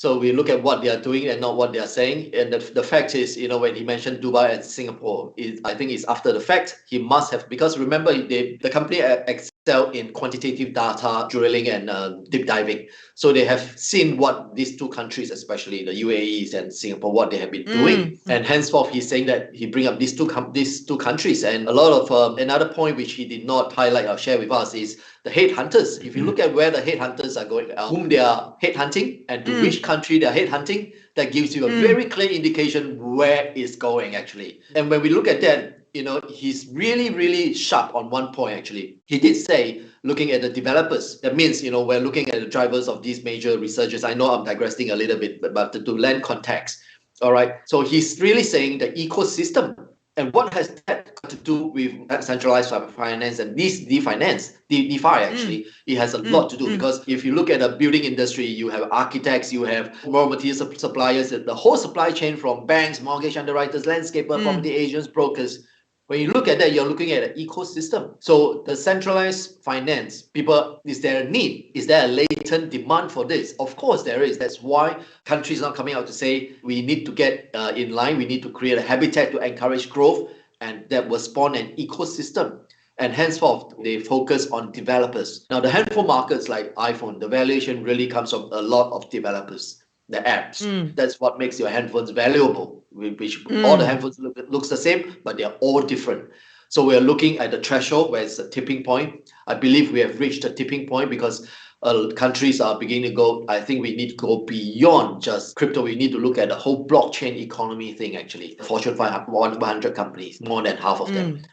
So we look at what they are doing and not what they are saying. And the fact is, when he mentioned Dubai and Singapore, I think it's after the fact. He must have, because remember, the company excel in quantitative data drilling and deep diving. So they have seen what these two countries, especially the UAEs and Singapore, what they have been doing. And henceforth, he's saying that he bring up these two countries. And a lot of another point which he did not highlight or share with us is the headhunters. If you look at where the headhunters are going, whom they are headhunting and to which country they are headhunting, that gives you a very clear indication where it's going actually. And when we look at that, he's really, really sharp on one point actually. He did say, looking at the developers, that means, we're looking at the drivers of these major researchers. I know I'm digressing a little bit, but to lend context. All right. So he's really saying the ecosystem. And what has that got to do with centralized finance and DeFi actually? It has a lot to do because if you look at the building industry, you have architects, you have raw material suppliers, the whole supply chain from banks, mortgage underwriters, landscaper, property agents, brokers. When you look at that, you're looking at an ecosystem. So the centralized finance, people, is there a need? Is there a latent demand for this? Of course there is. That's why countries are coming out to say we need to get in line. We need to create a habitat to encourage growth, and that will spawn an ecosystem. And henceforth, they focus on developers. Now, the handful markets like iPhone, the valuation really comes from a lot of developers, the apps. That's what makes your handphones valuable. Which all the handphones looks the same, but they're all different. So we're looking at the threshold where it's a tipping point. I believe we have reached a tipping point because countries are beginning to go. I think we need to go beyond just crypto. We need to look at the whole blockchain economy thing actually. The Fortune 500 companies, more than half of them.